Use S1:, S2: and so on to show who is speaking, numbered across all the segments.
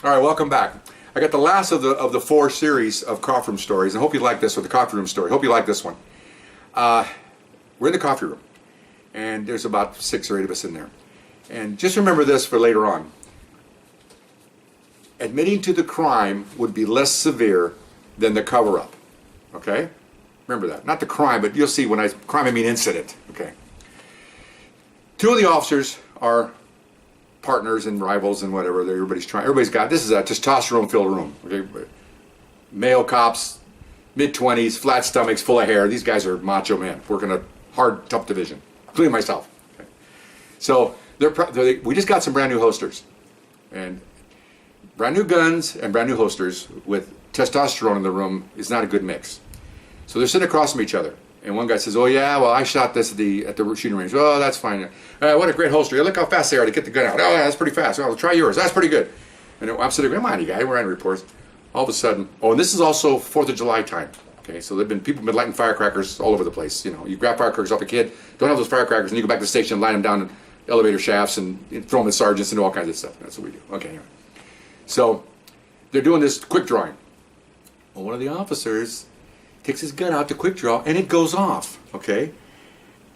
S1: All right, welcome back. I got the last of the 4 series of coffee room stories, and I hope you like this one, the coffee room story. Hope you like this one. We're in the coffee room, and there's about 6 or 8 of us in there. And just remember this for later on. Admitting to the crime would be less severe than the cover-up. Okay? Remember that. Not the crime, but you'll see when crime I mean incident. Okay. 2 of the officers are partners and rivals and whatever. Everybody's got, this is a testosterone-filled room. Okay? Male cops, mid-20s, flat stomachs, full of hair. These guys are macho men, working a hard, tough division, including myself. Okay. So we just got some brand new holsters. And brand new guns and brand new holsters with testosterone in the room is not a good mix. So they're sitting across from each other. And one guy says, oh yeah, well I shot this at the shooting range. Oh, that's fine. What a great holster. Look how fast they are to get the gun out. Oh, that's pretty fast. Oh, try yours. That's pretty good. And I'm sitting there, come on, you guys, we're on reports. All of a sudden, oh, and this is also 4th of July time. Okay, so people have been lighting firecrackers all over the place. You know, you grab firecrackers off a kid, don't have those firecrackers, and you go back to the station and line them down in elevator shafts and throw them at sergeants and do all kinds of stuff. That's what we do. Okay, anyway. So they're doing this quick drawing. Well, one of the officers takes his gun out to quick draw, and it goes off, okay?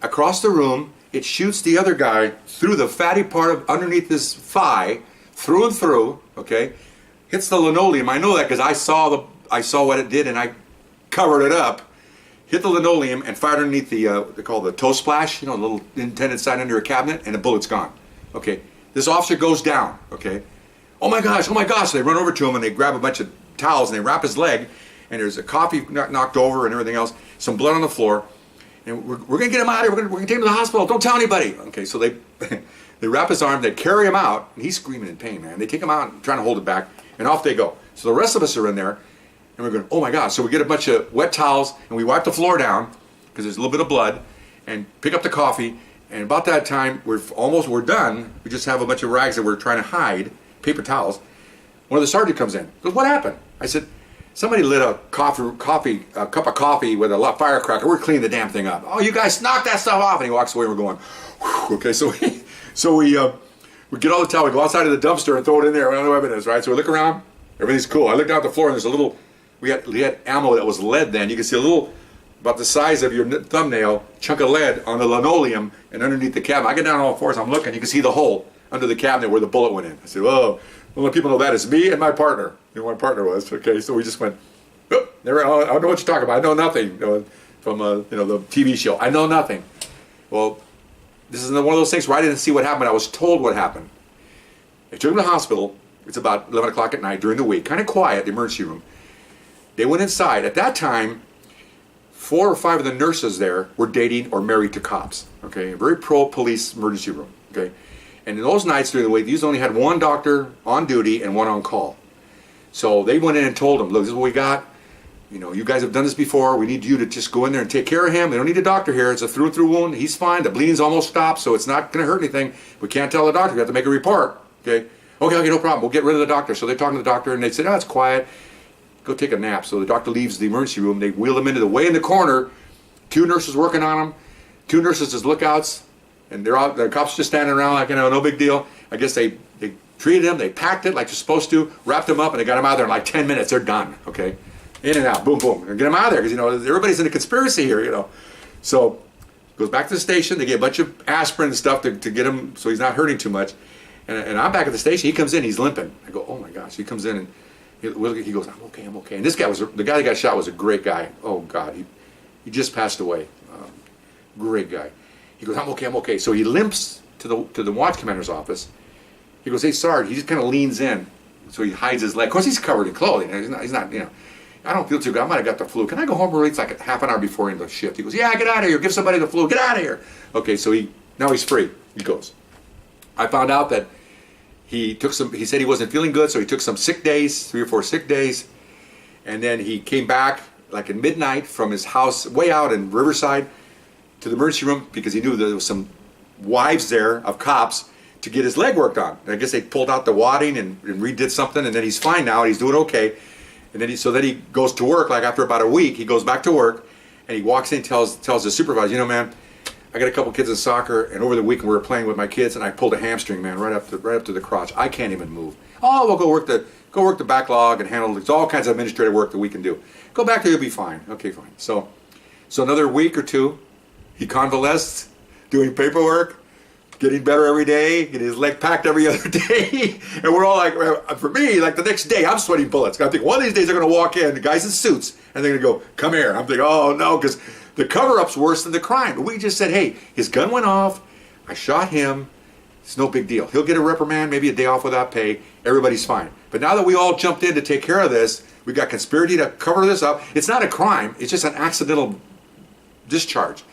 S1: Across the room, it shoots the other guy through the fatty part of underneath his thigh, through and through, okay? Hits the linoleum. I know that because I saw what it did, and I covered it up. Hit the linoleum and fired underneath they call the toe splash, you know, the little intended side under a cabinet, and the bullet's gone. Okay, this officer goes down. Okay, oh my gosh! So they run over to him and they grab a bunch of towels and they wrap his leg, and there's a coffee knocked over and everything else, some blood on the floor, and we're gonna get him out of here. We're gonna take him to the hospital. Don't tell anybody. Okay, so they they wrap his arm, they carry him out, and he's screaming in pain, man. They take him out, trying to hold it back, and off they go. So the rest of us are in there. And we're going, oh my gosh. So we get a bunch of wet towels and we wipe the floor down because there's a little bit of blood and pick up the coffee. And about that time, we're done. We just have a bunch of rags that we're trying to hide, paper towels. One of the sergeant comes in. Goes, what happened? I said, somebody lit a cup of coffee with a firecracker. We're cleaning the damn thing up. Oh, you guys knock that stuff off. And he walks away and we're going, whew. Okay, so we get all the towel, we go outside of the dumpster and throw it in there. We don't know what it is, right? So we look around, everything's cool. I look down at the floor and there's a little, we had ammo that was lead then. You can see a little, about the size of your thumbnail, chunk of lead on the linoleum and underneath the cabinet. I get down on all fours, I'm looking, you can see the hole under the cabinet where the bullet went in. I said, whoa, the only people know that is me and my partner. You know what my partner was, okay? So we just went, oh, I don't know what you're talking about. I know nothing from the TV show. I know nothing. Well, this is one of those things where I didn't see what happened. I was told what happened. They took him to the hospital. It's about 11 o'clock at night during the week, kind of quiet, the emergency room. They went inside. At that time, 4 or 5 of the nurses there were dating or married to cops. Okay, a very pro-police emergency room. Okay, and in those nights during the week, these only had 1 doctor on duty and 1 on call. So they went in and told them, look, this is what we got. You know, you guys have done this before. We need you to just go in there and take care of him. We don't need a doctor here. It's a through-and-through wound. He's fine. The bleeding's almost stopped, so it's not going to hurt anything. We can't tell the doctor. We have to make a report. Okay, no problem. We'll get rid of the doctor. So they're talking to the doctor, and they said, oh, it's quiet. Go take a nap. So the doctor leaves the emergency room. They wheel him into the way in the corner. 2 nurses working on him. 2 nurses as lookouts, and they're out. The cops just standing around like, no big deal. I guess they treated him. They packed it like you're supposed to, wrapped him up, and they got him out of there in like 10 minutes. They're done. Okay, in and out, boom, boom, and get him out of there because everybody's in a conspiracy here. So goes back to the station. They get a bunch of aspirin and stuff to get him so he's not hurting too much. And I'm back at the station. He comes in. He's limping. I go, oh my gosh. He comes in and he goes, I'm okay. And this guy the guy that got shot was a great guy. Oh God, he just passed away. Great guy. He goes, I'm okay. So he limps to the watch commander's office. He goes, hey Sarge. He just kind of leans in, so he hides his leg. Of course, he's covered in clothing. He's not. I don't feel too good. I might have got the flu. Can I go home early? It's like a half an hour before the shift. He goes, yeah, get out of here. Give somebody the flu. Get out of here. Okay, so now he's free. He goes. I found out that he said he wasn't feeling good, so he took some sick days, 3 or 4 sick days, and then he came back like at midnight from his house way out in Riverside to the emergency room because he knew there was some wives there of cops to get his leg worked on. And I guess they pulled out the wadding and redid something, and then he's fine now. He's doing okay. And then he goes to work. Like after about a week, he goes back to work, and he walks in and tells the supervisor, man, I got a couple kids in soccer, and over the weekend we were playing with my kids, and I pulled a hamstring, man, right up to the crotch. I can't even move. Oh, we'll go work the backlog and handle all kinds of administrative work that we can do. Go back there, you'll be fine. Okay, fine. So another week or two, he convalesced, doing paperwork, getting better every day, getting his leg packed every other day. And we're all like, for me, like the next day, I'm sweating bullets. I think one of these days they're going to walk in, the guys in suits, and they're going to go, come here. I'm thinking, oh no, because the cover-up's worse than the crime. But we just said, hey, his gun went off, I shot him, it's no big deal. He'll get a reprimand, maybe a day off without pay, everybody's fine. But now that we all jumped in to take care of this, we got conspiracy to cover this up. It's not a crime, it's just an accidental discharge.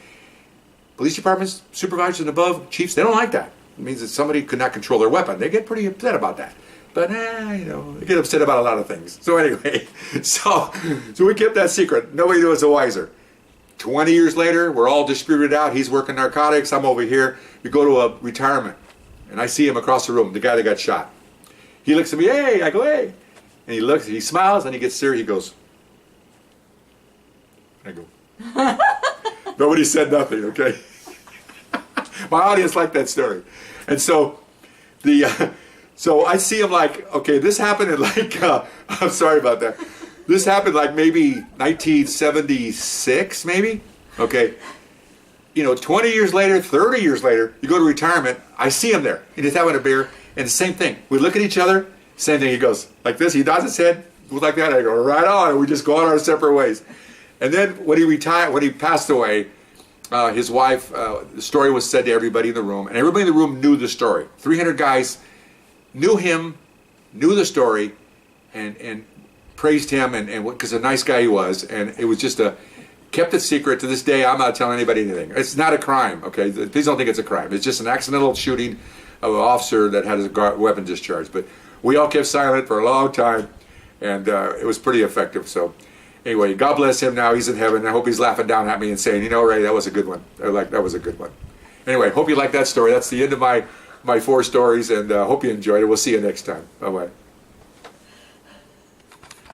S1: Police departments, supervisors and above, chiefs, they don't like that. It means that somebody could not control their weapon. They get pretty upset about that. But, they get upset about a lot of things. So anyway, so we kept that secret. Nobody knew us the wiser. 20 years later, we're all distributed out. He's working narcotics. I'm over here. We go to a retirement, and I see him across the room, the guy that got shot. He looks at me, hey, I go, hey. And he looks, he smiles, and he gets serious. He goes, I go, nobody said nothing, okay? My audience liked that story. And so so I see him like, okay, this happened in like, I'm sorry about that. This happened like maybe 1976, maybe? Okay. 20 years later, 30 years later, you go to retirement, I see him there. And he's having a beer, and the same thing. We look at each other, same thing. He goes like this, he nods his head, goes like that, and I go, right on, and we just go on our separate ways. And then when he passed away, his wife, the story was said to everybody in the room, and everybody in the room knew the story. 300 guys knew him, knew the story, and praised him, and because a nice guy he was, and it was just kept it secret. To this day, I'm not telling anybody anything. It's not a crime, okay? Please don't think it's a crime. It's just an accidental shooting of an officer that had his weapon discharged. But we all kept silent for a long time, and it was pretty effective. So anyway, God bless him now. He's in heaven. I hope he's laughing down at me and saying, Ray, that was a good one. That was a good one. Anyway, hope you like that story. That's the end of my 4 stories, and hope you enjoyed it. We'll see you next time. Bye-bye.